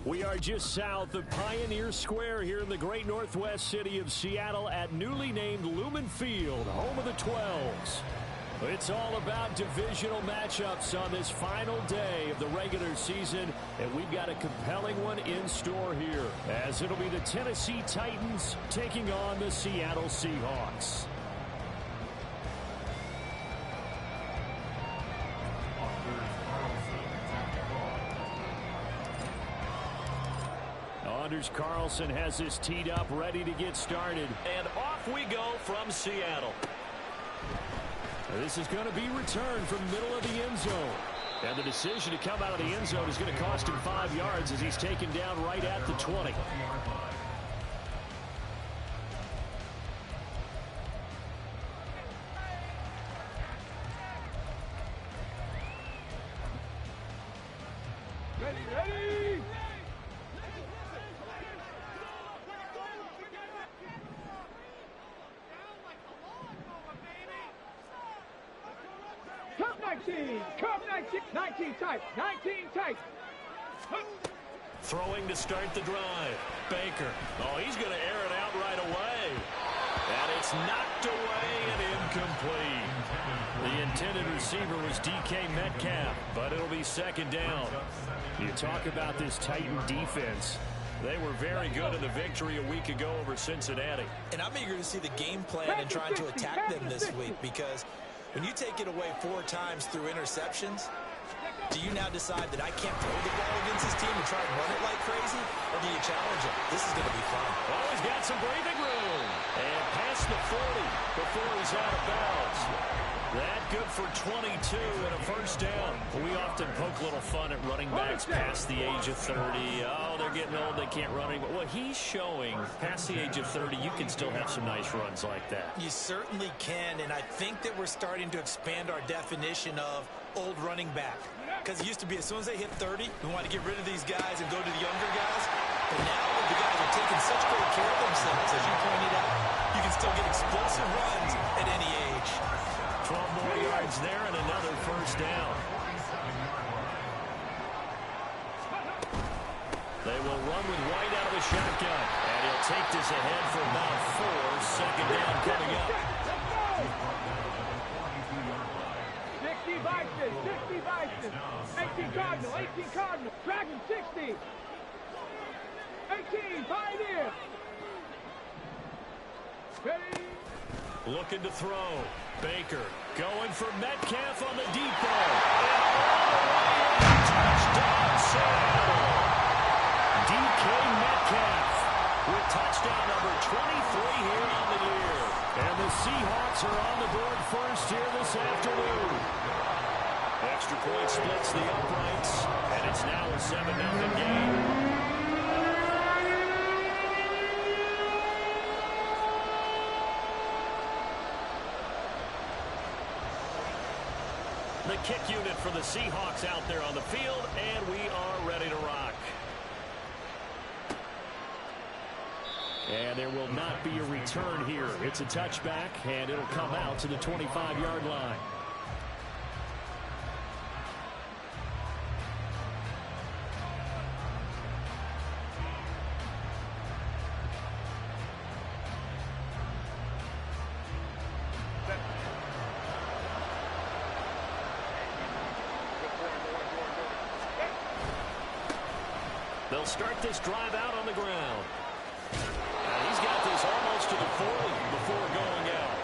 We are just south of Pioneer Square here in the great northwest city of Seattle at newly named Lumen Field, home of the 12s. It's all about divisional matchups on this final day of the regular season, and we've got a compelling one in store here, as it'll be the Tennessee Titans taking on the Seattle Seahawks. Anders Carlson has this teed up, ready to get started. And off we go from Seattle. This is going to be returned from the middle of the end zone. And the decision to come out of the end zone is going to cost him 5 yards as he's taken down right at the 20. Ready! Come 19 tight, 19 tight. Throwing to start the drive. Baker. Oh, he's going to air it out right away. And it's knocked away and incomplete. The intended receiver was DK Metcalf, but it'll be second down. You talk about this Titan defense. They were very good in the victory a week ago over Cincinnati. And I'm eager to see the game plan and trying to attack them this week, because when you take it away 4 times through interceptions, do you now decide that I can't throw the ball against this team and try and run it like crazy? Or do you challenge it? This is going to be fun. Oh, he's got some breathing room. And past the 40 before he's out of bounds. That good for 22 and a first down. We often poke a little fun at running backs past the age of 30. Oh, they're getting old, they can't run anymore. Well, he's showing past the age of 30, you can still have some nice runs like that. You certainly can, and I think that we're starting to expand our definition of old running back. Because it used to be as soon as they hit 30, we wanted to get rid of these guys and go to the younger guys. But now that the guys are taking such great care of themselves, as you pointed out, you can still get explosive runs at any age. 12 more yards there and another first down. They will run with White out of the shotgun. And he'll take this ahead for about 4. Second down coming up. 60 Vikings, 60 Vikings. 18 Cardinal. Dragon 60. 18 Pioneer. Ready? Looking to throw. Baker going for Metcalf on the deep ball. And touchdown, Seattle. DK Metcalf with touchdown number 23 here on the year. And the Seahawks are on the board first here this afternoon. Extra point splits the uprights, and it's now a 7-0 game. The kick unit for the Seahawks out there on the field, and we are ready to rock. And there will not be a return here. It's a touchback, and it'll come out to the 25-yard line. They'll start this drive out on the ground. He's got this almost to the 40 before going out.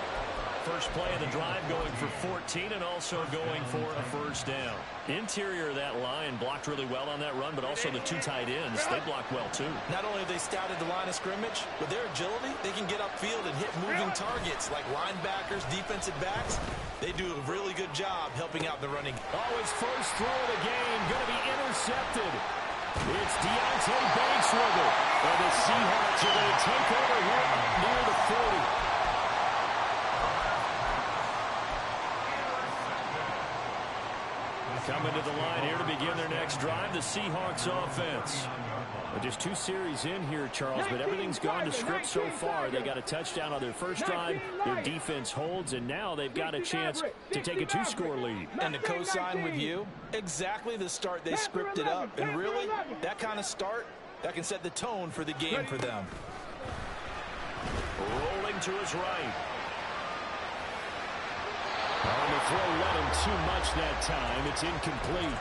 First play of the drive going for 14 and also going for a first down. Interior of that line blocked really well on that run, but also the 2 tight ends, they blocked well too. Not only have they scouted the line of scrimmage, with their agility, they can get upfield and hit moving targets like linebackers, defensive backs. They do a really good job helping out the running. Oh, his first throw of the game going to be intercepted. It's Deontay Banks with it. And the Seahawks are going to take over here near the 40. Coming to the line here to begin their next drive, the Seahawks offense. Just 2 series in here, Charles, but everything's gone to script so far. They got a touchdown on their first drive. Their defense holds, and now they've got a chance to take a 2-score lead. And to co-sign with you, exactly the start they scripted up. And really, that kind of start, that can set the tone for the game for them. Rolling to his right. On the throw, let him too much that time. It's incomplete.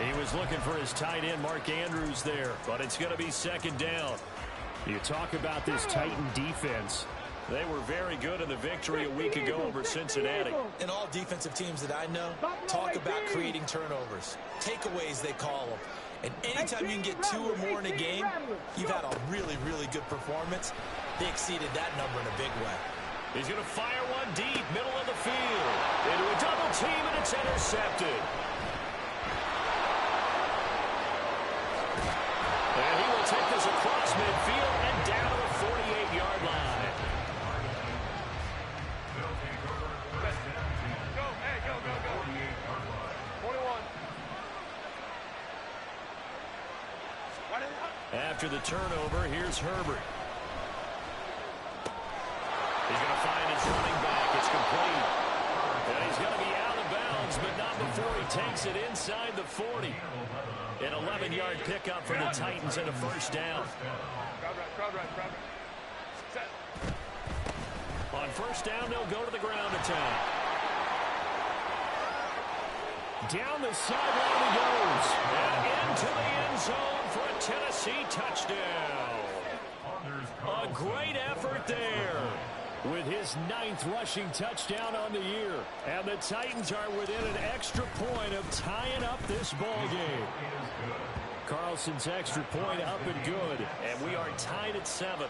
He was looking for his tight end, Mark Andrews, there, but it's going to be second down. You talk about this Titan defense. They were very good in the victory a week ago over Cincinnati. And all defensive teams that I know talk about creating turnovers. Takeaways, they call them. And anytime you can get 2 or more in a game, you've had a really, really good performance. They exceeded that number in a big way. He's going to fire one deep, middle of the field. Into a double team, and it's intercepted. And he will take this across midfield and down to the 48-yard line. Go, hey, go. 41. After the turnover, here's Herbert. He's going to find his running back. It's complete. And he's going to be out of bounds, but not before he takes it inside the 40. An 11-yard pickup for the Titans and a first down. Crowd right. Set. On first down, they'll go to the ground attack. Down the sideline he goes. And into the end zone for a Tennessee touchdown. A great effort there. With his 9th rushing touchdown on the year. And the Titans are within an extra point of tying up this ball game. Carlson's extra point up and good. And we are tied at 7.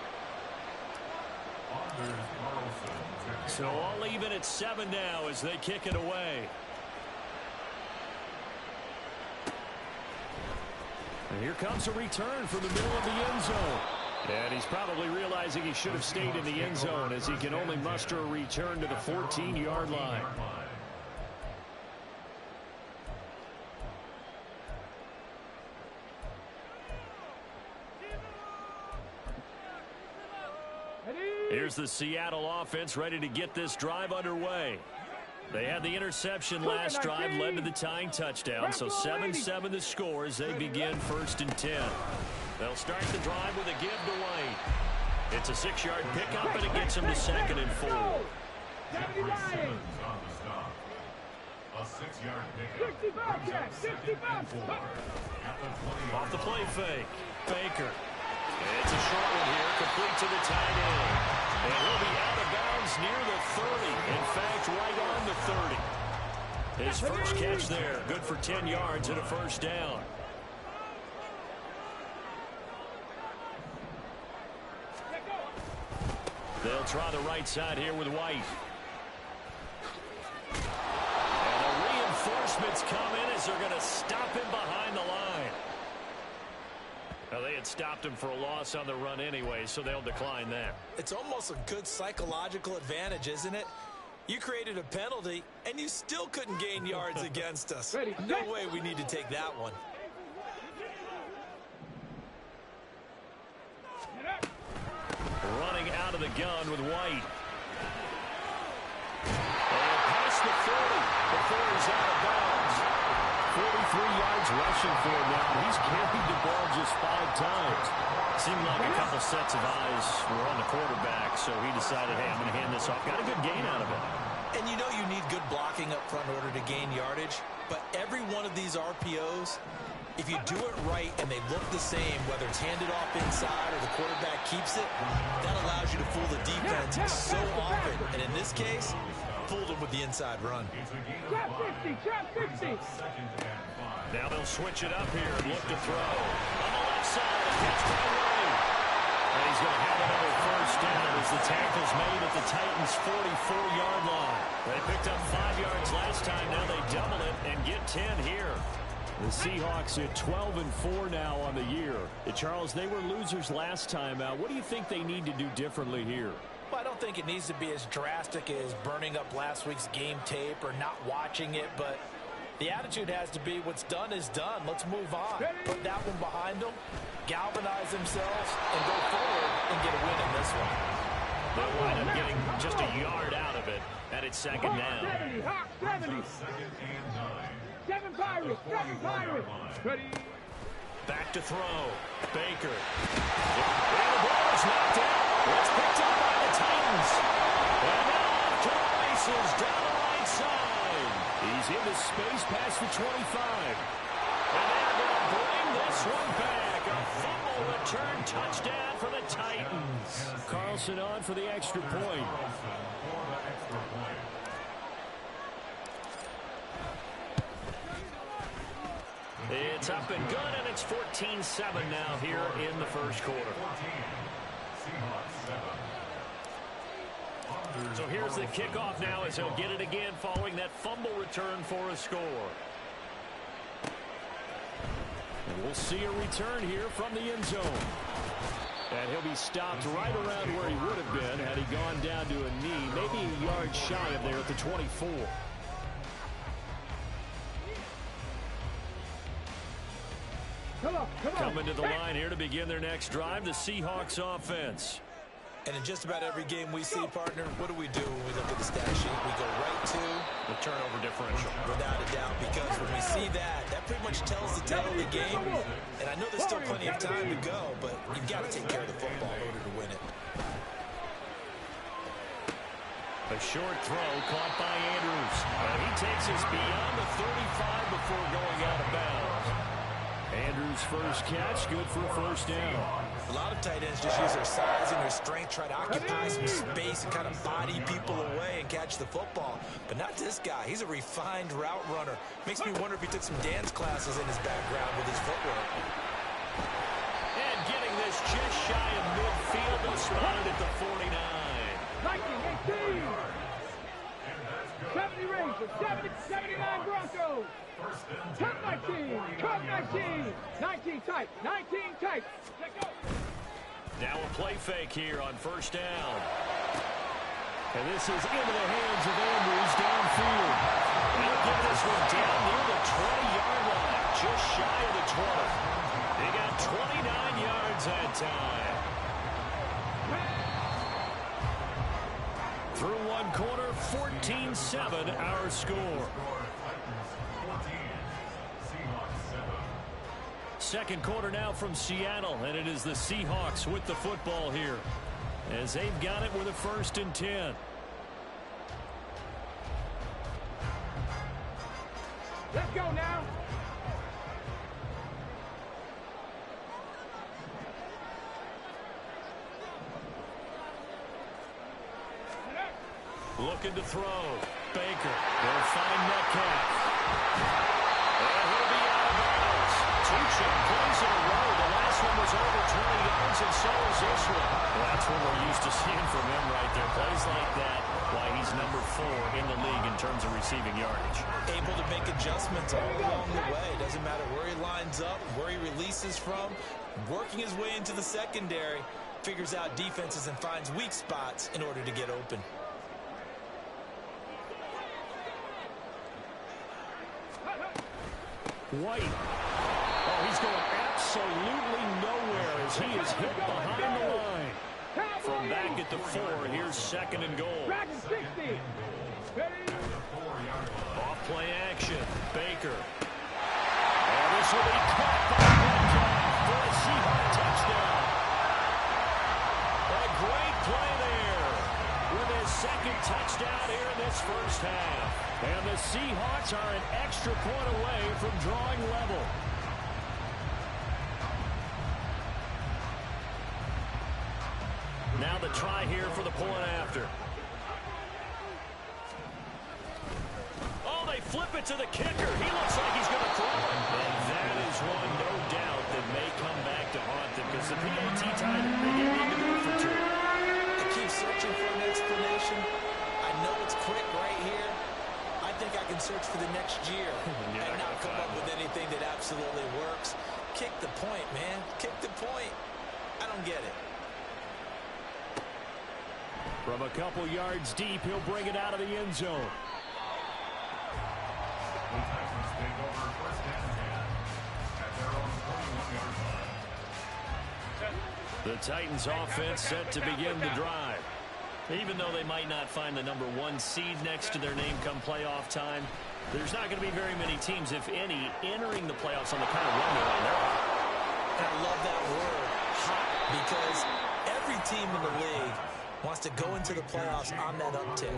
So all even at 7 now as they kick it away. And here comes a return from the middle of the end zone. And he's probably realizing he should have stayed in the end zone as he can only muster a return to the 14-yard line. Here's the Seattle offense ready to get this drive underway. They had the interception last drive, led to the tying touchdown. So 7-7 the score as they begin 1st and 10. They'll start the drive with a give to White. It's a 6-yard pickup, and it gets him to 2nd and 4. 79. 65 catch, 65. Off the play fake. Baker. It's a short one here, complete to the tight end. And he'll be out of bounds near the 30. In fact, right on the 30. His first catch there, good for 10 yards and a first down. They'll try the right side here with White. And the reinforcements come in as they're going to stop him behind the line. Now, they had stopped him for a loss on the run anyway, so they'll decline that. It's almost a good psychological advantage, isn't it? You created a penalty, and you still couldn't gain yards against us. No way we need to take that one. Running out of the gun with White. And past the 40 before he's out of bounds. 43 yards rushing for him now. He's carried the ball just 5 times. Seemed like a couple sets of eyes were on the quarterback, so he decided, hey, I'm going to hand this off. Got a good gain out of it. And you know you need good blocking up front in order to gain yardage, but every one of these RPOs, if you do it right and they look the same, whether it's handed off inside or the quarterback keeps it, that allows you to fool the defense so often. And in this case, fooled them with the inside run. Trap 50. Now they'll switch it up here and look to throw. On the left side, a catch by White. And he's going to have another first down as the tackle's made at the Titans' 44-yard line. They picked up 5 yards last time. Now they double it and get 10 here. The Seahawks at 12-4 now on the year. Charles, they were losers last time out. What do you think they need to do differently here? Well, I don't think it needs to be as drastic as burning up last week's game tape or not watching it, but The attitude has to be what's done is done. Let's move on. Put that one behind them, galvanize themselves, and go forward and get a win in this one. They'll wind up getting just a yard out of it, and it's second down. 70, Hawk 70. 7 Pirates, 7 Pirates. Ready. Back to throw. Baker. And the ball is knocked out. It's picked up by the Titans. And now off to the races down the right side. He's into space past the 25. And they're going to bring this one back. A fumble return touchdown for the Titans. Carlson on for the extra point. It's up and good, and it's 14-7 now here in the first quarter. So here's the kickoff now as he'll get it again following that fumble return for a score. And we'll see a return here from the end zone. And he'll be stopped right around where he would have been had he gone down to a knee, maybe a yard shy of there at the 24. Coming to the line here to begin their next drive, the Seahawks offense. And in just about every game we see, partner, what do we do when we look at the stat sheet? We go right to the turnover differential. Without a doubt, because when we see that, that pretty much tells the tale of the game. And I know there's still plenty of time to go, but you've got to take care of the football in order to win it. A short throw caught by Andrews. And he takes us beyond the 35 before going out of bounds. Andrews' first catch, good for a first down. A lot of tight ends just use their size and their strength, try to occupy some space and kind of body people away and catch the football. But not this guy. He's a refined route runner. Makes me wonder if he took some dance classes in his background with his footwork. And getting this just shy of midfield, and spotted at the 49. 19, 18. 70 Rangers, 70, 79 Broncos. Cut 19, cut 19. 19 tight, 19 tight. Let go. Now a play fake here on first down. And this is into the hands of Andrews downfield. They'll get this one down near the 20-yard line, just shy of the 20. They got 29 yards that time. Through one quarter, 14-7 our score. Second quarter now from Seattle, and it is the Seahawks with the football here as they've got it with a 1st and 10. Let's go now. Looking to throw. Baker will find Metcalf. And he'll be out of bounds. 2 check plays in a row. The last one was over 20 yards, and so is this one. Well, that's what we're used to seeing from him right there. Plays like that, why he's number 4 in the league in terms of receiving yardage. Able to make adjustments all along the way. Doesn't matter where he lines up, where he releases from. Working his way into the secondary, figures out defenses and finds weak spots in order to get open. White. Oh, he's going absolutely nowhere as he is hit behind the line. From back at the 4, here's 2nd and goal. Off play action. Baker. And this will be caught by Metcalf for a Seahawk touchdown. A great play there with his 2nd touchdown here in this first half. And the Seahawks are an extra point away from drawing level. Now the try here for the point after. Oh, they flip it to the kicker. He looks like he's going to throw it. And that is one, no doubt, that may come back to haunt them because the PAT tied it. They didn't need to go for 2. I keep searching for an explanation. I know it's quick right here. I think I can search for the next year and not come up with anything that absolutely works. Kick the point, man. Kick the point. I don't get it. From a couple yards deep, he'll bring it out of the end zone. The Titans offense set to begin the drive. Even though they might not find the #1 seed next to their name come playoff time, there's not going to be very many teams, if any, entering the playoffs on the kind of run they're on. They're hot. And I love that word, hot, because every team in the league wants to go into the playoffs on that uptick.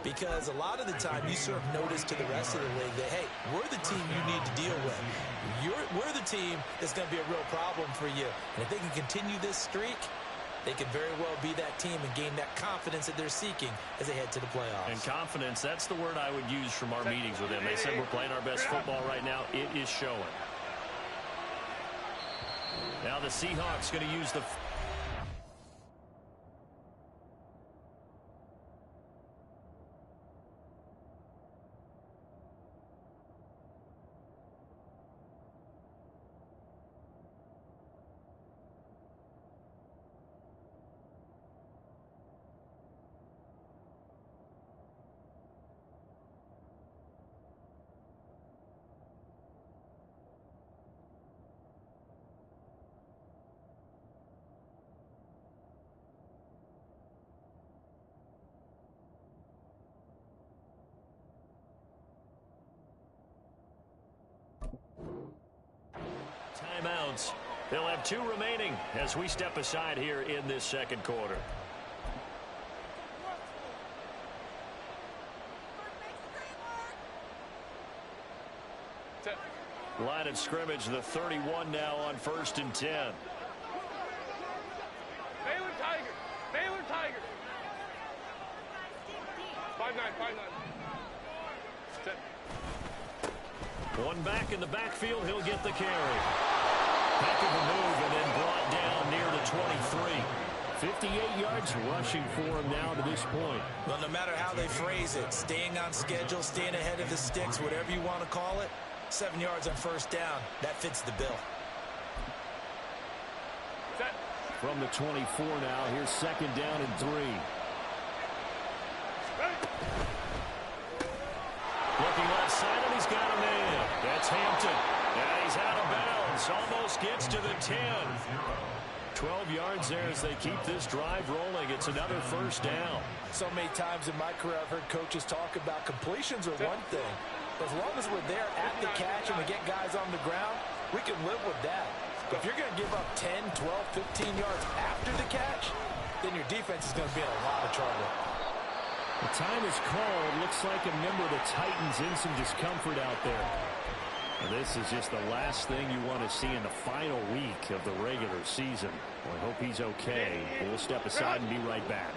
Because a lot of the time you serve notice to the rest of the league that, hey, we're the team you need to deal with. We're the team that's going to be a real problem for you. And if they can continue this streak, they could very well be that team and gain that confidence that they're seeking as they head to the playoffs. And confidence, that's the word I would use from our meetings with them. They said we're playing our best football right now. It is showing. Now the Seahawks going to use the... timeouts. They'll have 2 remaining as we step aside here in this second quarter. Line of scrimmage, the 31 now on 1st and 10. Baylor Tigers. Baylor Tigers. 5-9. One back in the backfield. He'll get the carry. Heck of a move and then brought down near the 23. 58 yards rushing for him now to this point. Well, no matter how they phrase it, staying on schedule, staying ahead of the sticks, whatever you want to call it, 7 yards on 1st down. That fits the bill. From the 24 now, here's 2nd down and 3. Looking left side, and he's got a man. That's Hampton. And he's out of bounds. Almost gets to the 10. 12 yards there as they keep this drive rolling. It's another 1st down. So many times in my career, I've heard coaches talk about completions are one thing. As long as we're there at the catch and we get guys on the ground, we can live with that. But if you're going to give up 10, 12, 15 yards after the catch, then your defense is going to be in a lot of trouble. The time is called. Looks like a member of the Titans in some discomfort out there. And this is just the last thing you want to see in the final week of the regular season. Well, I hope he's okay. We'll step aside and be right back.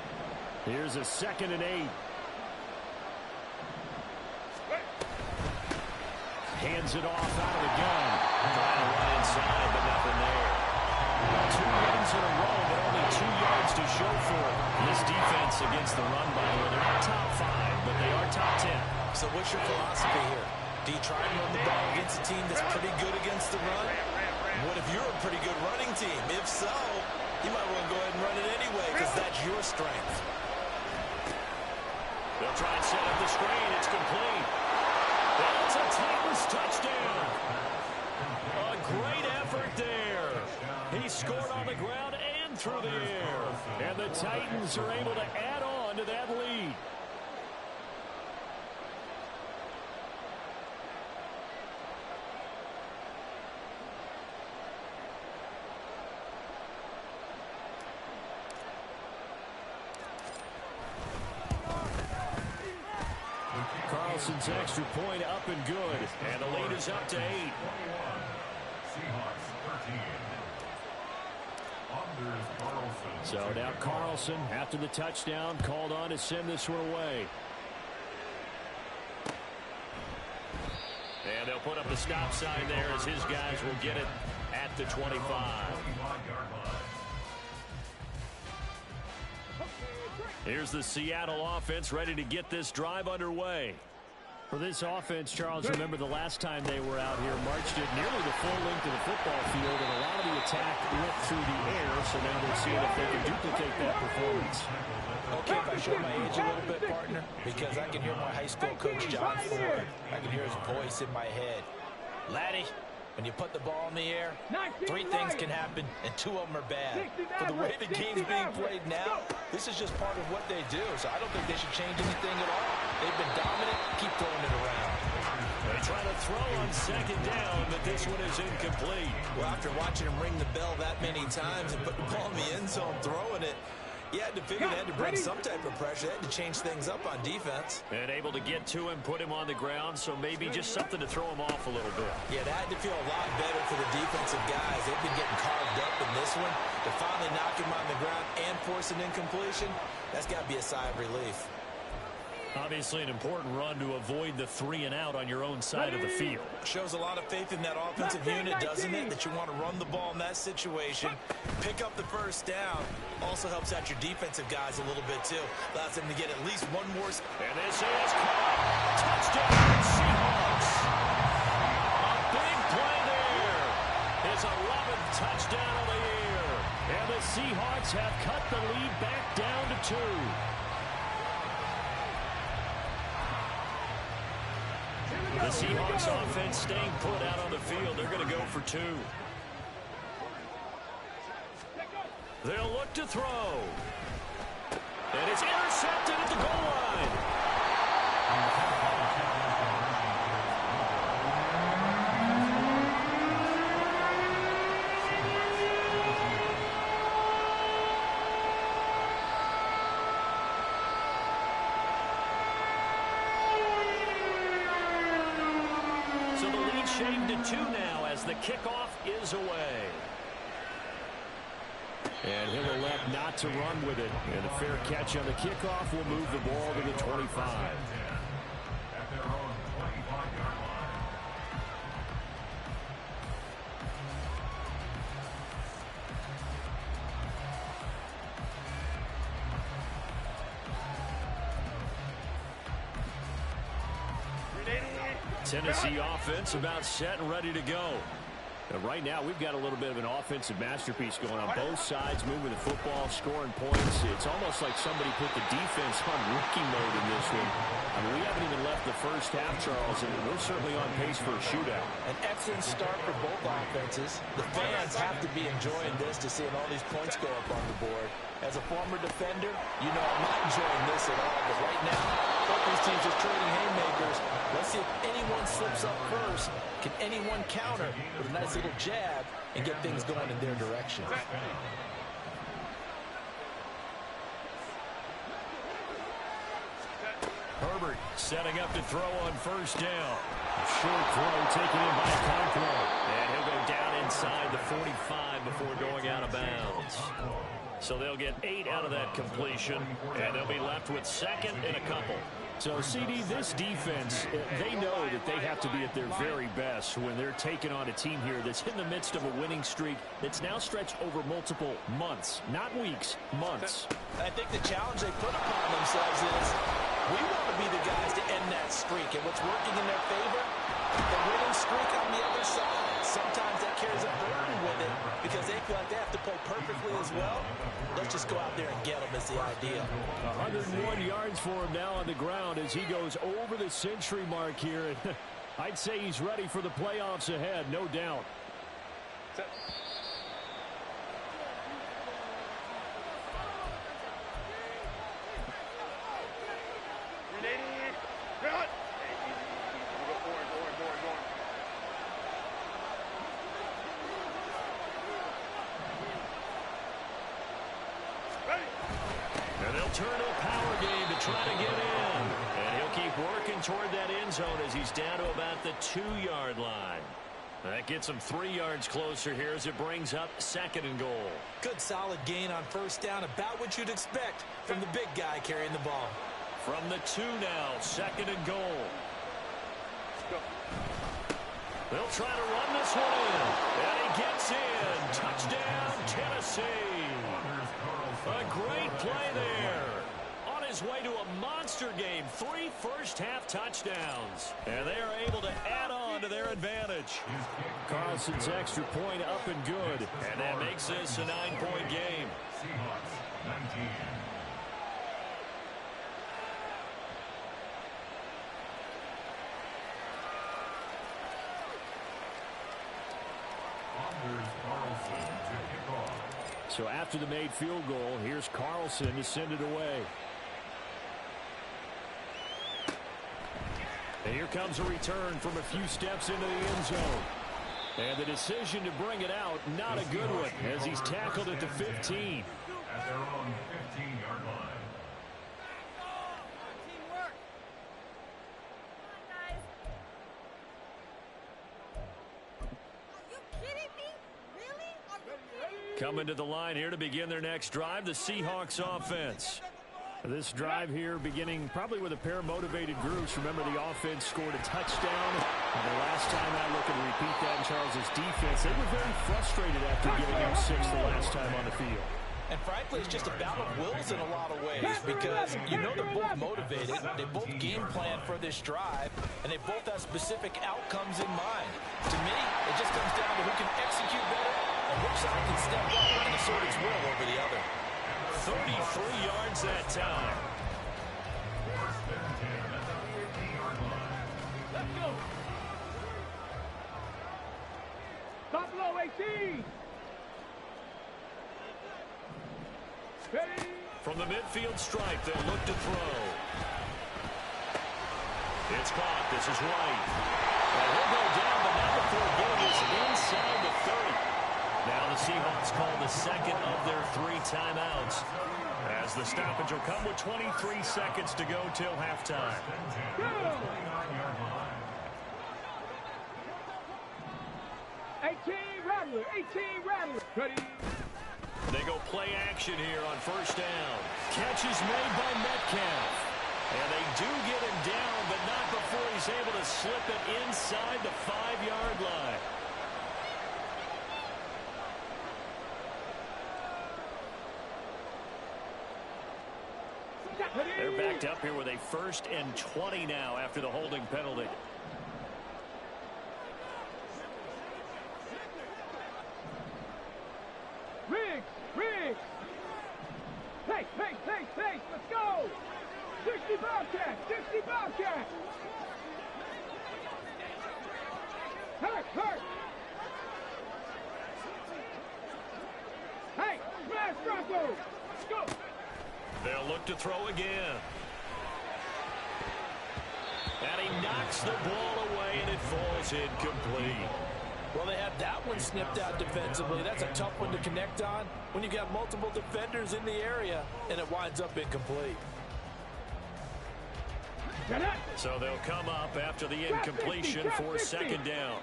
Here's a 2nd and 8. Hands it off out of the gun. Trying to run inside, but nothing there. 2 runs in a row, but only 2 yards to show for it. This defense against the run, by the way, they're not top 5, but they are top 10. So what's your philosophy here? Do you try and run the ball against a team that's pretty good against the run? What if you're a pretty good running team? If so, you might want to go ahead and run it anyway because that's your strength. They'll try and set up the screen. It's complete. That's a Titans touchdown. A great effort there. He scored on the ground and through the air. And the Titans are able to add on to that lead. Carlson's extra point up and good. And the lead is up to 8. So now Carlson, after the touchdown, called on to send this one away. And they'll put up the stop sign there as his guys will get it at the 25. Here's the Seattle offense ready to get this drive underway. For this offense, Charles, remember the last time they were out here, marched it nearly the full length of the football field, and a lot of the attack went through the air, so now they're seeing if they can duplicate that performance. Okay, if I show my age a little bit, partner, because I can hear my high school coach, John Ford. I can hear his voice in my head. Laddie, When you put the ball in the air, three things can happen, and two of them are bad. For the way the game's being played now, this is just part of what they do, so I don't think they should change anything at all. They've been dominant. Keep throwing it around. They try to throw on second down, but this one is incomplete. Well, after watching him ring the bell that many times and put the ball in the end zone throwing it, you had to figure they had to bring some type of pressure. They had to change things up on defense. And able to get to him, put him on the ground, so maybe just something to throw him off a little bit. Yeah, that had to feel a lot better for the defensive guys. They've been getting carved up in this one. To finally knock him on the ground and force an incompletion, that's got to be a sigh of relief. Obviously an important run to avoid the 3-and-out on your own side of the field. Shows a lot of faith in that offensive unit, doesn't it? That you want to run the ball in that situation. Pick up the first down. Also helps out your defensive guys a little bit, too. Allows them to get at least one more. And this is caught. Touchdown, Seahawks. A big play there. His 11th touchdown of the year. And the Seahawks have cut the lead back down to 2. The Seahawks offense staying put out on the field. They're going to go for 2. They'll look to throw. And it's intercepted at the goal line. So the lead shaved to 2 now as the kickoff is away. And he'll elect not to run with it. And a fair catch on the kickoff will move the ball to the 25. Tennessee offense about set and ready to go. And right now, we've got a little bit of an offensive masterpiece going on. Both sides moving the football, scoring points. It's almost like somebody put the defense on rookie mode in this one. I mean, we haven't even left the first half, Charles, and we're certainly on pace for a shootout. An excellent start for both offenses. The fans have to be enjoying this to seeing all these points go up on the board. As a former defender, you know I'm not enjoying this at all. But right now, both these teams are trading haymakers. Let's see if anyone slips up first. Can anyone counter with a nice little jab and get things going in their direction? Herbert setting up to throw on first down. Short throw taken in by Conklin. And he'll go down inside the 45 before going out of bounds. So they'll get 8 out of that completion, and they'll be left with second and a couple. So, CD, this defense, they know that they have to be at their very best when they're taking on a team here that's in the midst of a winning streak that's now stretched over multiple months, not weeks, months. I think the challenge they put upon themselves is we want to be the guys to end that streak, and what's working in their favor, the winning streak on the other side. Sometimes that carries a burden with it because they feel like they have to play perfectly as well. Let's just go out there and get them is the idea. 101 yards for him now on the ground as he goes over the century mark here. I'd say he's ready for the playoffs ahead, no doubt. And they'll turn to a power game to try to get in. And he'll keep working toward that end zone as he's down to about the 2-yard line. That gets him 3 yards closer here as it brings up second and goal. Good solid gain on first down, about what you'd expect from the big guy carrying the ball. From the 2 now, second and goal. They'll try to run this one in. And he gets in. Touchdown, Tennessee. A great play there. On his way to a monster game. 3 first-half touchdowns. And they are able to add on to their advantage. Carlson's extra point up and good. And that makes this a 9-point game. Seahawks 19. So after the made field goal, here's Carlson to send it away. And here comes a return from a few steps into the end zone. And the decision to bring it out, not a good one, as he's tackled at the 15. At their own 15-yard line. Coming to the line here to begin their next drive, the Seahawks offense. This drive here beginning probably with a pair of motivated groups. Remember, the offense scored a touchdown. And the last time I look and repeat that in Charles's defense, they were very frustrated after giving him 6 the last time on the field. And frankly, it's just a battle of wills in a lot of ways because you know they're both motivated. They both game plan for this drive, and they both have specific outcomes in mind. To me, it just comes down to who can execute better and which side can step up and assert its will over the other. 33 yards that time. Let's go. Stop low, 18. Ready. From the midfield stripe, they'll look to throw. It's caught. This is White. Well, he'll go down, but not before getting us inside the 30. Now the Seahawks call the second of their 3 timeouts, as the stoppage will come with 23 seconds to go till halftime. Go. 18 Rattler, 18 Rattler. Ready. They go play action here on first down. Catch is made by Metcalf. And they do get him down, but not before he's able to slip it inside the 5-yard line. They're backed up here with a 1st and 20 now after the holding penalty. Riggs. Pace. Let's go. 60 Bobcat. Hurt. Hey, smash Bronco. Let's go. They'll look to throw again. And he knocks the ball away, and it falls incomplete. Well, they had that one snipped out defensively. That's a tough one to connect on when you've got multiple defenders in the area, and it winds up incomplete. So they'll come up after the incompletion for 2nd down.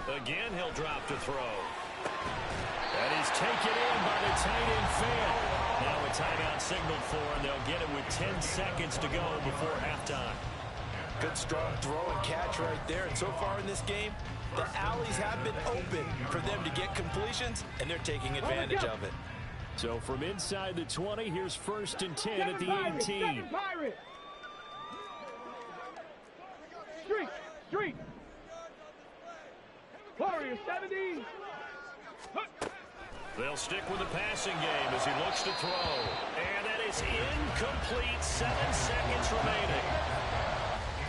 Again, he'll drop to throw. And he's taken in by the tight end fan. Now a timeout signaled for, and they'll get it with 10 seconds to go before halftime. Good strong throw and catch right there. And so far in this game, the alleys have been open for them to get completions, and they're taking advantage of it. So from inside the 20, here's 1st and 10 at the 18. Street. Warrior 70. They'll stick with the passing game as he looks to throw. And that is incomplete. 7 seconds remaining.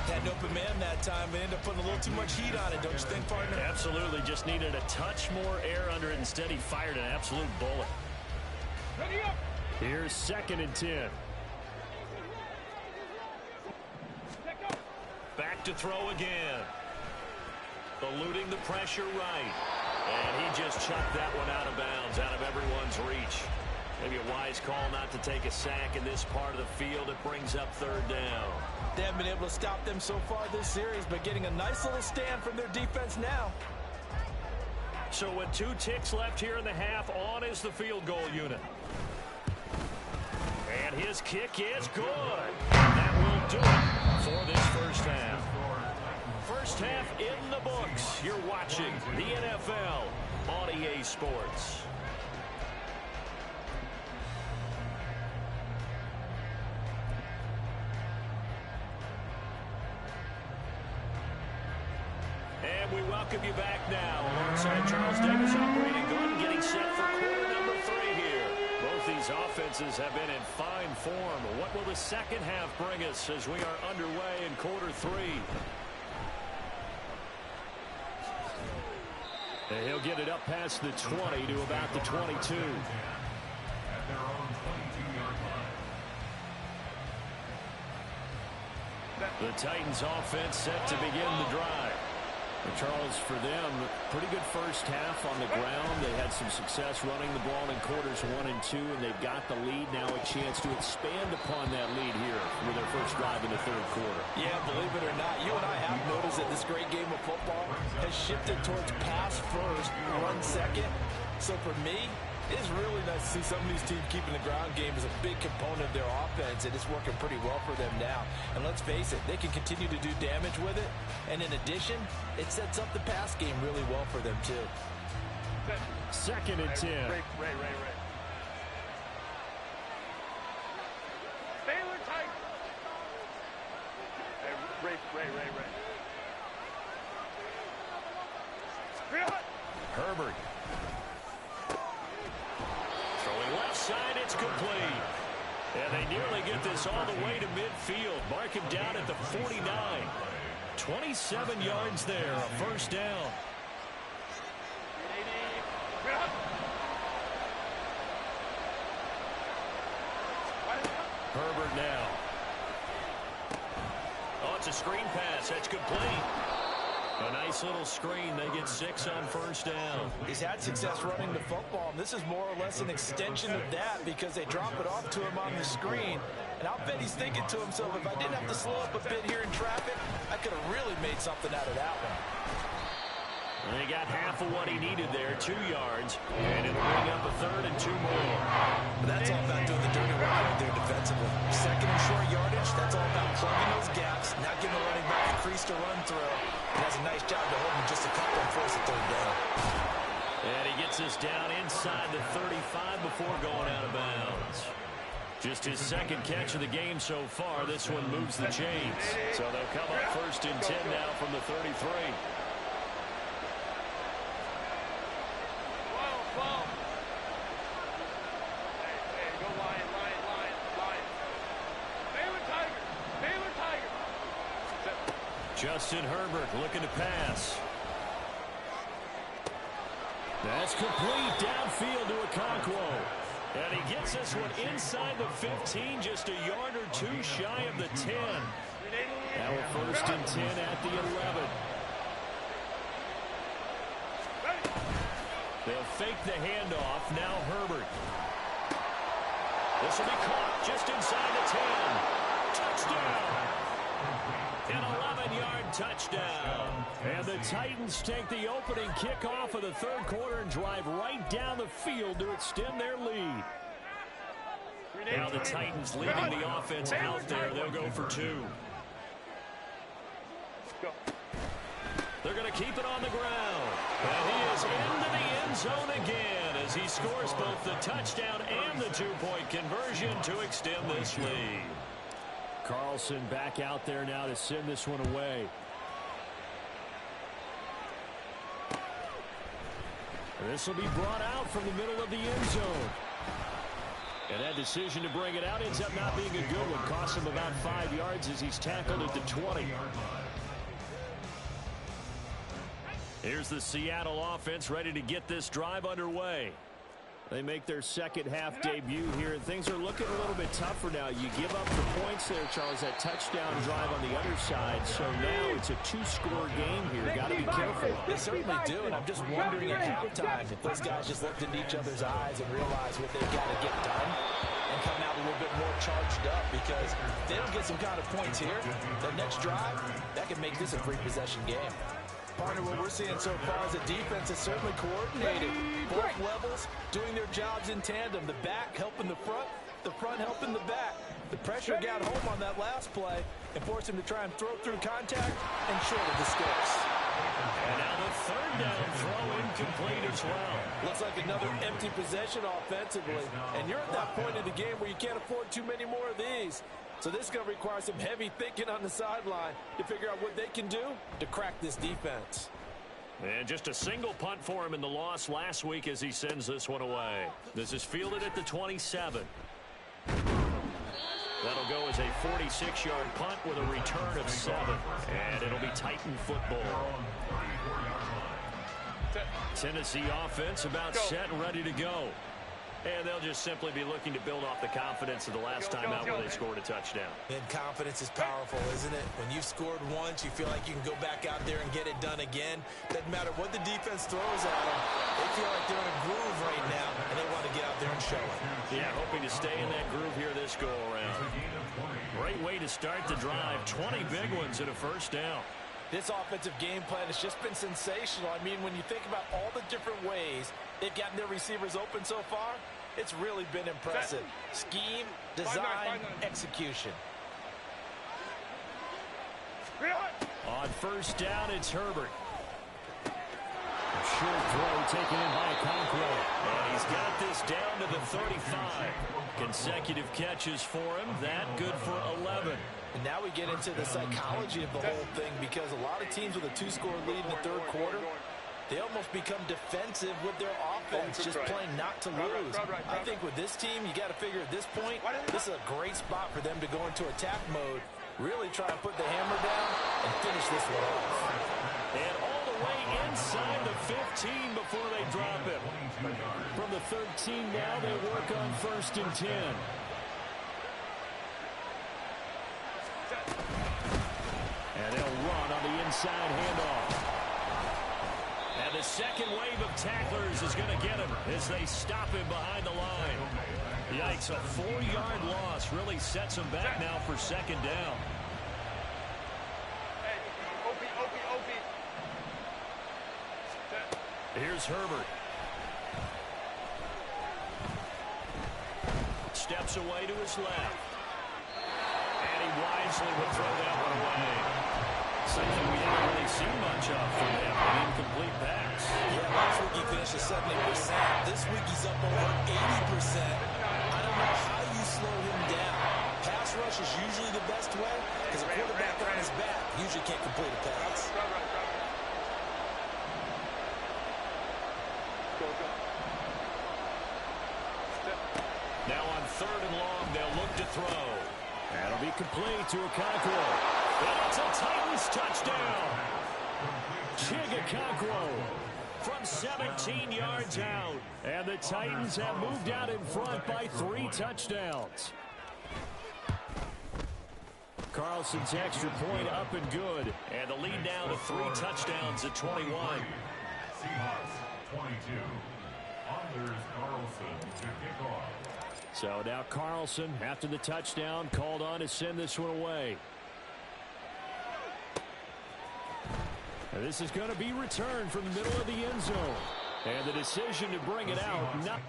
Had an open man that time, but ended up putting a little too much heat on it, don't you think, partner? Absolutely. Just needed a touch more air under it. Instead, he fired an absolute bullet. Ready up. Here's 2nd and 10. Back to throw again. Eluding the pressure right. And he just chucked that one out of bounds, out of everyone's reach. Maybe a wise call not to take a sack in this part of the field. It brings up 3rd down. They haven't been able to stop them so far this series, but getting a nice little stand from their defense now. So with 2 ticks left here in the half, on is the field goal unit. And his kick is good. That will do it for this first half. First half in the books. You're watching the NFL on EA Sports. And we welcome you back now alongside Charles Davis, operating gun, getting set for quarter number 3 here. Both these offenses have been in fine form. What will the second half bring us as we are underway in quarter 3? And he'll get it up past the 20 to about the 22. At their own 22-yard line. The Titans offense set to begin the drive. And Charles, for them, pretty good first half on the ground. They had some success running the ball in quarters 1 and 2, and they've got the lead. Now a chance to expand upon that lead here with their first drive in the third quarter. Yeah, believe it or not, you and I have noticed that this great game of football has shifted towards pass first, run second. So for me, it's really nice to see some of these teams keeping the ground game as a big component of their offense, and it's working pretty well for them now. And let's face it, they can continue to do damage with it. And in addition, it sets up the pass game really well for them, too. Second and 10. Ray. Baylor tight. Ray. Herbert. Throwing left side, it's complete. And they nearly get this all the way to midfield. Mark him down at the 49. 27 yards there, a first down. Herbert now. Oh, it's a screen pass. That's complete. A nice little screen. They get 6 on first down. He's had success running the football, and this is more or less an extension of that because they drop it off to him on the screen. And I'll bet he's thinking to himself, if I didn't have to slow up a bit here in traffic, I could have really made something out of that one. And he got half of what he needed there, 2 yards, and it'll bring up a 3rd and 2 more. That's all about doing the dirty work right there defensively. Second and short yardage, that's all about plugging those gaps, not giving the running back a crease to run through. He has a nice job to hold him just a couple and force a 3rd down. And he gets us down inside the 35 before going out of bounds. Just his second catch of the game so far. This one moves the chains. So they'll come up 1st and 10 now from the 33. Justin Herbert looking to pass. That's complete downfield to Okonkwo. And he gets this one inside the 15, just a yard or 2 shy of the 10. Now we're 1st and 10 at the 11. They'll fake the handoff. Now Herbert. This will be caught just inside the 10. Touchdown. An 11-yard touchdown. And the Titans take the opening kickoff of the third quarter and drive right down the field to extend their lead. Now the Titans leading the offense out there. They'll go for 2. They're going to keep it on the ground. And he is into the end zone again as he scores both the touchdown and the 2-point conversion to extend this lead. Carlson back out there now to send this one away. This will be brought out from the middle of the end zone. And that decision to bring it out ends up not being a good one. Costs him about 5 yards as he's tackled at the 20. Here's the Seattle offense ready to get this drive underway. They make their second half debut here, and things are looking a little bit tougher now. You give up the points there, Charles, that touchdown drive on the other side. So now it's a 2-score game here. Got to be careful. They certainly do, and I'm just wondering at halftime if those guys just looked into each other's eyes and realized what they've got to get done and come out a little bit more charged up, because if they don't get some kind of points here, their next drive, that can make this a 3-possession game. Partner, what we're seeing so far is the defense is certainly coordinated. Both levels doing their jobs in tandem. The back helping the front helping the back. The pressure got home on that last play and forced him to try and throw through contact and short of the sticks. And now the 3rd down throw incomplete as well. Looks like another empty possession offensively. And you're at that point in the game where you can't afford too many more of these. So this is going to require some heavy thinking on the sideline to figure out what they can do to crack this defense. And just a single punt for him in the loss last week as he sends this one away. This is fielded at the 27. That'll go as a 46-yard punt with a return of 7. And it'll be Titan football. Tennessee offense about set and ready to go. And they'll just simply be looking to build off the confidence of the last time out where they scored a touchdown. And confidence is powerful, isn't it? When you've scored once, you feel like you can go back out there and get it done again. Doesn't matter what the defense throws at them. They feel like they're in a groove right now, and they want to get out there and show it. Yeah, hoping to stay in that groove here this go-around. Great way to start the drive. 20 big ones and a first down. This offensive game plan has just been sensational. I mean, when you think about all the different ways they've gotten their receivers open so far, it's really been impressive. Scheme, design, execution. On first down, it's Herbert. A short throw taken in by Conquo. And he's got this down to the 35. Consecutive catches for him. That good for 11. And now we get into the psychology of the whole thing, because a lot of teams with a two-score lead in the third quarter, they almost become defensive with their offense, just playing not to lose. I think with this team, you got to figure at this point, this is a great spot for them to go into attack mode, really try and put the hammer down and finish this one off. And all the way inside the 15 before they drop it. From the 13 now, they work on first and 10. And they'll run on the inside handoff. And the second wave of tacklers is going to get him as they stop him behind the line. Yikes, a 4-yard loss really sets him back now for second down. Here's Herbert. Steps away to his left. And he wisely will throw that one away. Something we haven't really seen much of from him. An incomplete pass. Yeah, last week he finished at 70%. This week he's up over 80%. I don't know how you slow him down. Pass rush is usually the best way, because a quarterback on his back usually can't complete a pass. Now on third and long, they'll look to throw. That'll be complete to Okonkwo. And it's a Titans touchdown. Okonkwo from 17 yards out. And the Titans have moved out in front by 3 touchdowns. Carlson's extra point up and good. And the lead now to 3 touchdowns at 21. Seahawks 22. Anders Carlson to kick off. So now Carlson, after the touchdown, called on to send this one away. And this is going to be returned from the middle of the end zone. And the decision to bring it out. Not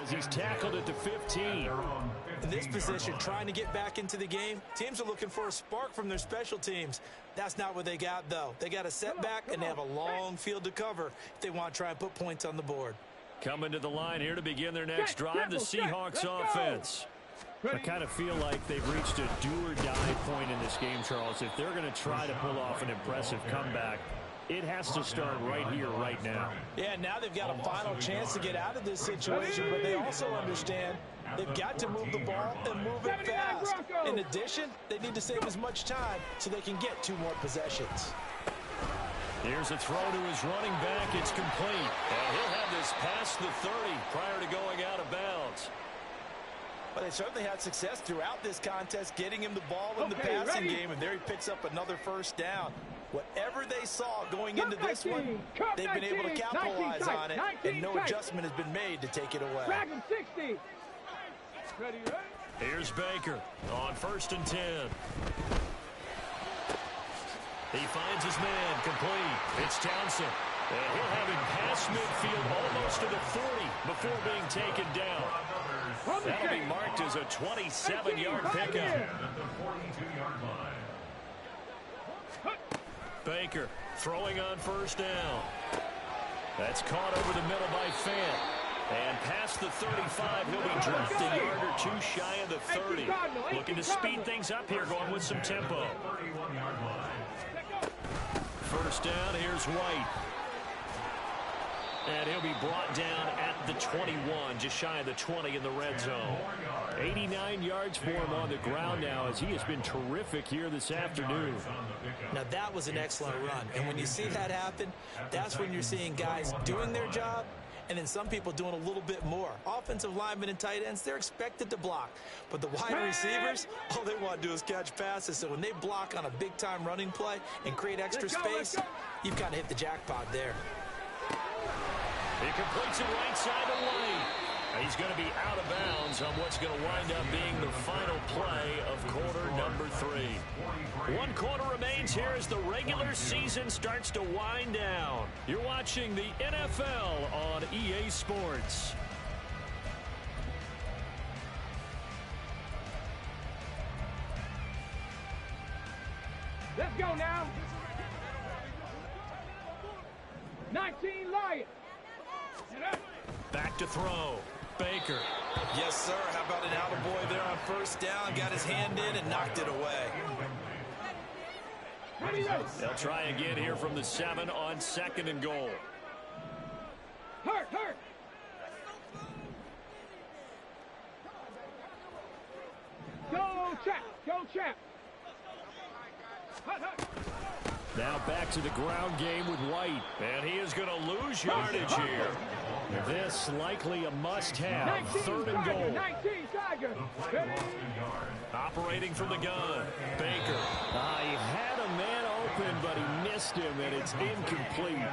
as he's tackled at the 15. In this position, trying to get back into the game, teams are looking for a spark from their special teams. That's not what they got, though. They got a setback, and they have a long field to cover if they want to try and put points on the board. Coming to the line here to begin their next drive, the Seahawks offense. I kind of feel like they've reached a do-or-die point in this game, Charles. If they're going to try to pull off an impressive comeback, it has to start right here, right now. Yeah, now they've got a final chance to get out of this situation, but they also understand they've got to move the ball and move it fast. In addition, they need to save as much time so they can get 2 more possessions. Here's a throw to his running back. It's complete. And he'll have this past the 30 prior to going out of bounds. But they certainly had success throughout this contest, getting him the ball in the passing game, and there he picks up another first down. Whatever they saw going into this one, they've been able to capitalize on it, and no adjustment has been made to take it away. Here's Baker on first and 10. He finds his man complete. It's Townsend. And he'll have him past midfield almost to the 40 before being taken down. That'll be marked as a 27-yard pickup. Baker throwing on first down. That's caught over the middle by Fant. And past the 35. He'll be dropped a yard or two shy of the 30. Looking to speed things up here, going with some tempo. First down, here's White. And he'll be brought down at the 21, just shy of the 20 in the red zone. 89 yards for him on the ground now, as he has been terrific here this afternoon. Now, that was an excellent run. And when you see that happen, that's when you're seeing guys doing their job and then some people doing a little bit more. Offensive linemen and tight ends, they're expected to block. But the wide receivers, all they want to do is catch passes. So when they block on a big-time running play and create extra space, you've kind of hit the jackpot there. He completes it right side to White. He's going to be out of bounds on what's going to wind up being the final play of quarter number 3. 1 quarter remains here as the regular season starts to wind down. You're watching the NFL on EA Sports. Let's go now. 19 Lions. Back to throw. Baker. Yes, sir. How about an attaboy there on first down? Got his hand in and knocked it away. They'll try again here from the 7 on 2nd and goal. Hurt. Go, Chap. Hut. Now back to the ground game with White. And he is going to lose yardage here. This likely a must-have. 19 3rd and Tiger, goal. 19 Tiger. Operating from the gun. Baker. He had a man open, but he missed him, and it's incomplete.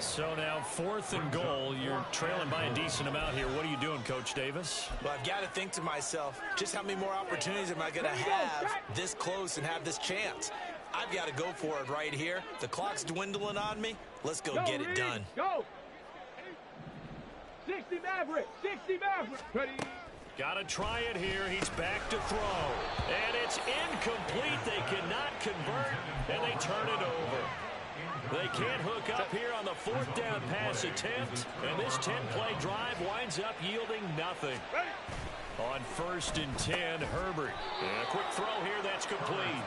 So now 4th and goal. You're trailing by a decent amount here. What are you doing, Coach Davis? Well, I've got to think to myself, just how many more opportunities am I going to have this close and have this chance? I've got to go for it right here. The clock's dwindling on me. Let's go get it done. Go. 60 Maverick. Ready. Got to try it here. He's back to throw. And it's incomplete. They cannot convert, and they turn it over. They can't hook up here on the 4th down pass attempt, and this 10-play drive winds up yielding nothing. On 1st and 10, Herbert. And a quick throw here that's complete.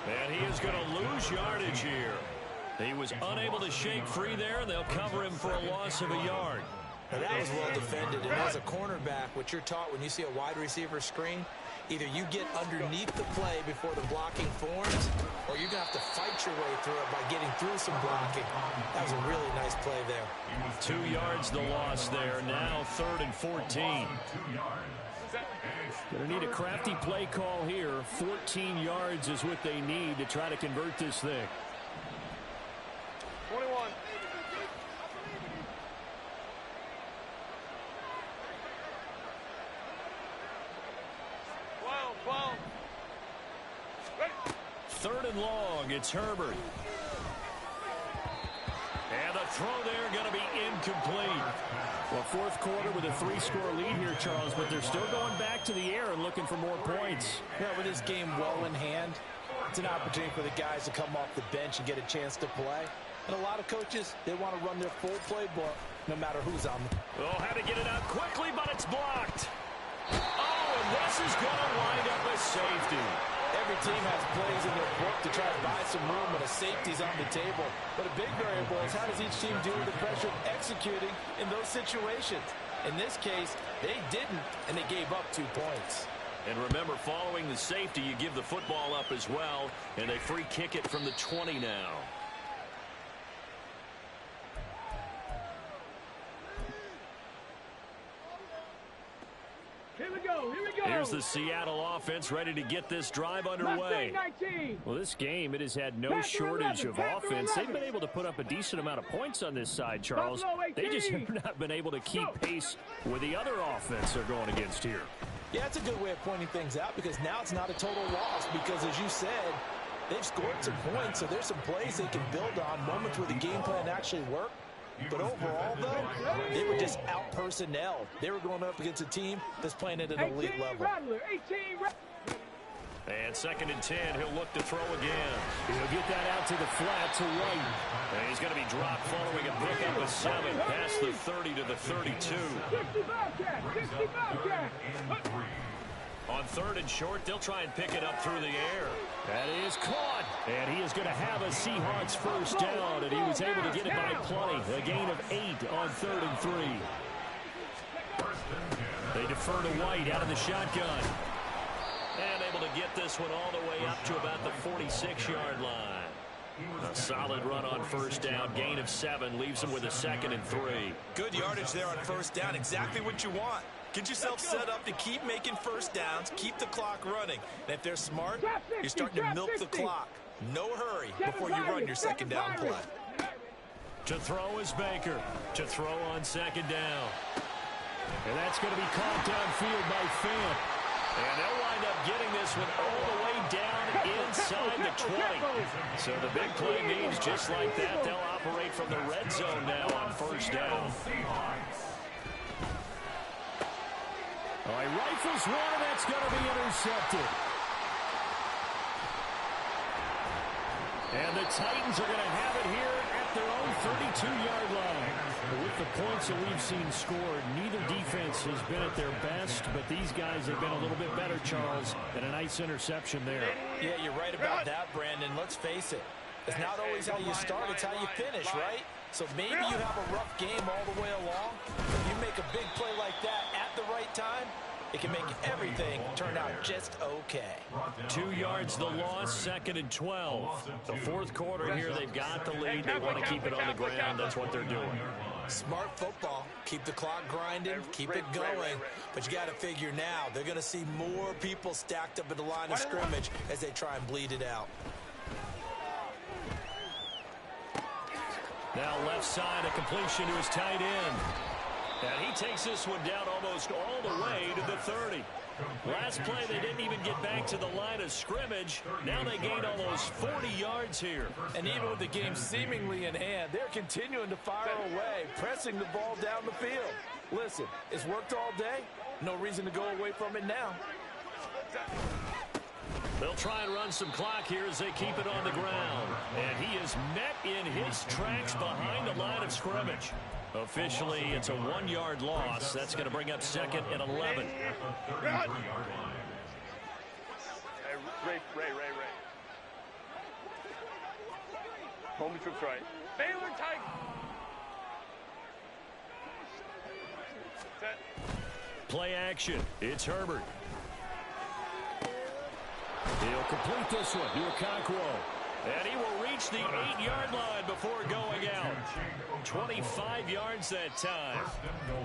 And he is going to lose yardage here. He was unable to shake free there, and they'll cover him for a loss of a yard. Now, that was well defended, and as a cornerback, what you're taught when you see a wide receiver screen, either you get underneath the play before the blocking forms, or you're going to have to fight your way through it by getting through some blocking. That was a really nice play there. 2 yards the loss there. Now 3rd and 14. Going to need a crafty play call here. 14 yards is what they need to try to convert this thing. 21. Well. 3rd and long. It's Herbert. And the throw there going to be incomplete. Well, 4th quarter with a 3-score lead here, Charles, but they're still going back to the air and looking for more points. Yeah, with this game well in hand, it's an opportunity for the guys to come off the bench and get a chance to play. And a lot of coaches, they want to run their full playbook no matter who's on them. Oh, had to get it out quickly, but it's blocked. Oh, and this is going to wind up a safety. Every team has plays in their book to try to buy some room when a safety's on the table. But a big variable is how does each team deal with the pressure of executing in those situations? In this case, they didn't, and they gave up 2 points. And remember, following the safety, you give the football up as well, and they free kick it from the 20 now. Here we go. Here's the Seattle offense ready to get this drive underway. 19. Well, this game, it has had no shortage of offense. They've been able to put up a decent amount of points on this side, Charles. They just have not been able to keep pace with the other offense they're going against here. Yeah, that's a good way of pointing things out because now it's not a total loss because, as you said, they've scored some points, so there's some plays they can build on, moments where the game plan actually worked. But overall, though, they were just out-personnel. They were going up against a team that's playing at an elite level. And 2nd and 10, he'll look to throw again. He'll get that out to the flat to White. And he's going to be dropped following a pickup of 7 past the 30 to the 32. 60 Bobcat, 60 Bobcat. On 3rd and short, they'll try and pick it up through the air. That is caught. And he is going to have a Seahawks first down, and he was able to get it by plenty. A gain of 8 on 3rd and 3. They defer to White out of the shotgun. And able to get this one all the way up to about the 46-yard line. A solid run on first down. Gain of 7 leaves them with a 2nd and 3. Good yardage there on first down. Exactly what you want. Get yourself set up to keep making first downs, keep the clock running. And if they're smart, you're starting to milk the clock. No hurry before you run your 2nd down play. To throw is Baker. To throw on 2nd down. And that's going to be caught downfield by Fant. And they'll wind up getting this one all the way down inside the 20. So the big play means just like that, they'll operate from the red zone now on first down. All right, rifles one, that's going to be intercepted. And the Titans are going to have it here at their own 32-yard line. But with the points that we've seen scored, neither defense has been at their best, but these guys have been a little bit better, Charles, and a nice interception there. Yeah, you're right about that, Brandon. Let's face it. It's not always how you start, it's how you finish, right? So maybe you have a rough game all the way along. If you make a big play like that at the right time, it can make everything turn out just okay. 2 yards the loss, 2nd and 12. The 4th quarter here, they've got the lead. They want to keep it on the ground. That's what they're doing. Smart football. Keep the clock grinding, keep it going. But you got to figure now, they're going to see more people stacked up at the line of scrimmage as they try and bleed it out. Now left side, a completion to his tight end. And he takes this one down almost all the way to the 30. Last play, they didn't even get back to the line of scrimmage. Now they gained almost 40 yards here. And even with the game seemingly in hand, they're continuing to fire away, pressing the ball down the field. Listen, it's worked all day. No reason to go away from it now. They'll try and run some clock here as they keep it on the ground. And he is met in his tracks behind the line of scrimmage. Officially, it's a 1-yard loss. That's going to bring up 2nd and 11. Ray. Home troops right. Baylor Tiger. Set. Play action. It's Herbert. He'll complete this one to Okonkwo. And he will reach the 8-yard line before going out. 25 yards that time.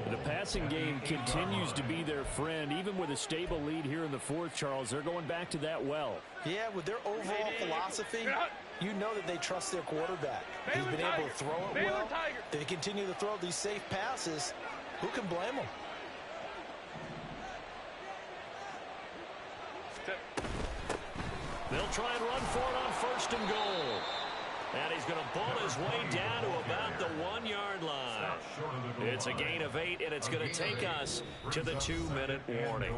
The passing game continues to be their friend. Even with a stable lead here in the 4th, Charles, they're going back to that well. Yeah, with their overall philosophy, you know that they trust their quarterback. He's been able to throw it well. They continue to throw these safe passes. Who can blame them? They'll try and run for it on 1st and goal. And he's going to pull his way down to about the 1-yard line. It's a gain of 8, and it's going to take us to the 2-minute warning.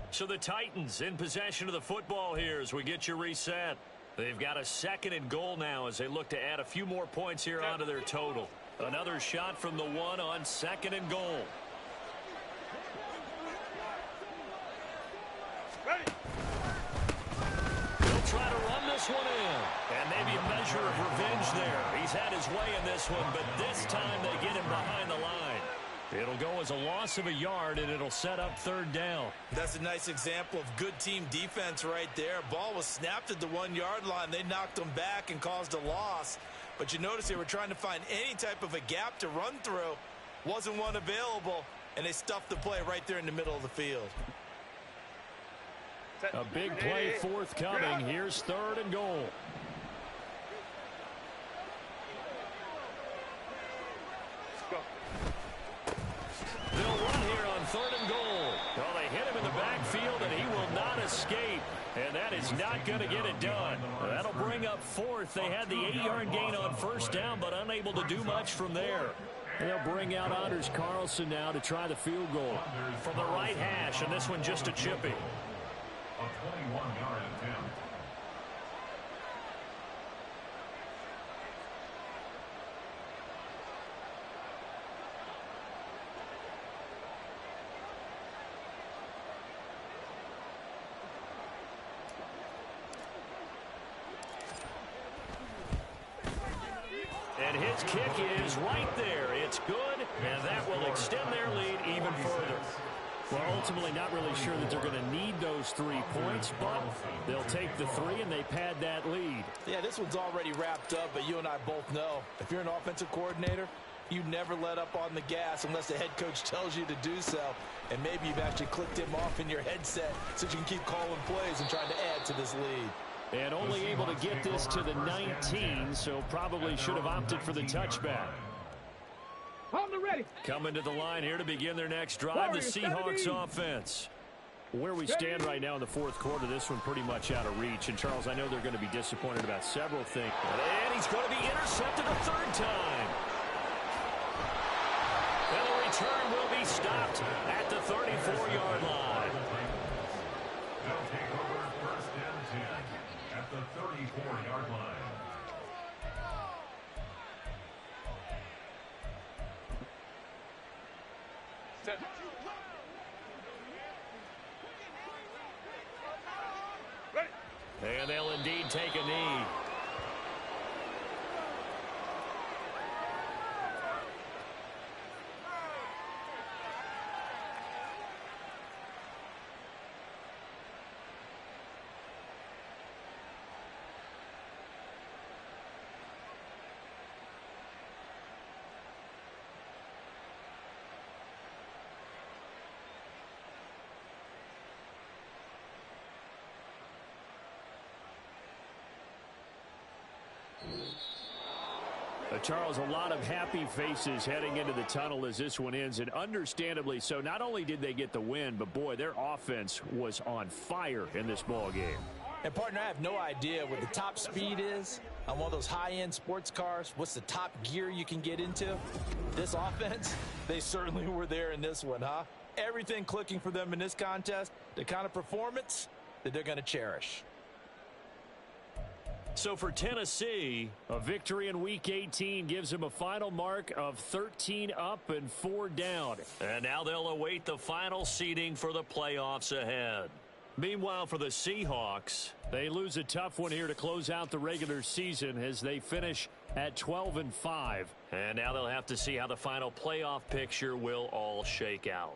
So the Titans in possession of the football here as we get you reset. They've got a 2nd and goal now as they look to add a few more points here onto their total. Another shot from the 1 on 2nd and goal. Try to run this one in. And maybe a measure of revenge there. He's had his way in this one, but this time they get him behind the line. It'll go as a loss of a yard, and it'll set up 3rd down. That's a nice example of good team defense right there. Ball was snapped at the 1-yard line. They knocked them back and caused a loss. But you notice they were trying to find any type of a gap to run through. Wasn't one available, and they stuffed the play right there in the middle of the field. A big play forthcoming. Here's 3rd and goal. They'll run here on 3rd and goal. Well, they hit him in the backfield, and he will not escape. And that is not going to get it done. That'll bring up 4th. They had the 8-yard gain on 1st down, but unable to do much from there. They'll bring out Anders Carlson now to try the field goal. From the right hash, and this one just a chippy. 21-yard attempt. And his kick is right there. It's good, and that will extend their lead even further. Well, ultimately not really sure that they're going to need those 3 points, but they'll take the 3 and they pad that lead. Yeah, this one's already wrapped up, but you and I both know if you're an offensive coordinator, you never let up on the gas unless the head coach tells you to do so. And maybe you've actually clicked him off in your headset so you can keep calling plays and trying to add to this lead. And only able to get this to the 19, so probably should have opted for the touchback. Hold it ready. Coming to the line here to begin their next drive, the Seahawks offense. Where we stand right now in the fourth quarter, this one pretty much out of reach. And, Charles, I know they're going to be disappointed about several things. And he's going to be intercepted a third time. And the return will be stopped at the 34-yard line. They'll take over first and 10 at the 34-yard line. Set. Ready. And they'll indeed take a knee. Charles, a lot of happy faces heading into the tunnel as this one ends, and understandably so. Not only did they get the win, but, boy, their offense was on fire in this ball game. And, partner, I have no idea what the top speed is on one of those high-end sports cars. What's the top gear you can get into? This offense, they certainly were there in this one, huh? Everything clicking for them in this contest, the kind of performance that they're going to cherish. So for Tennessee, a victory in Week 18 gives them a final mark of 13 up and 4 down. And now they'll await the final seeding for the playoffs ahead. Meanwhile, for the Seahawks, they lose a tough one here to close out the regular season as they finish at 12-5. And now they'll have to see how the final playoff picture will all shake out.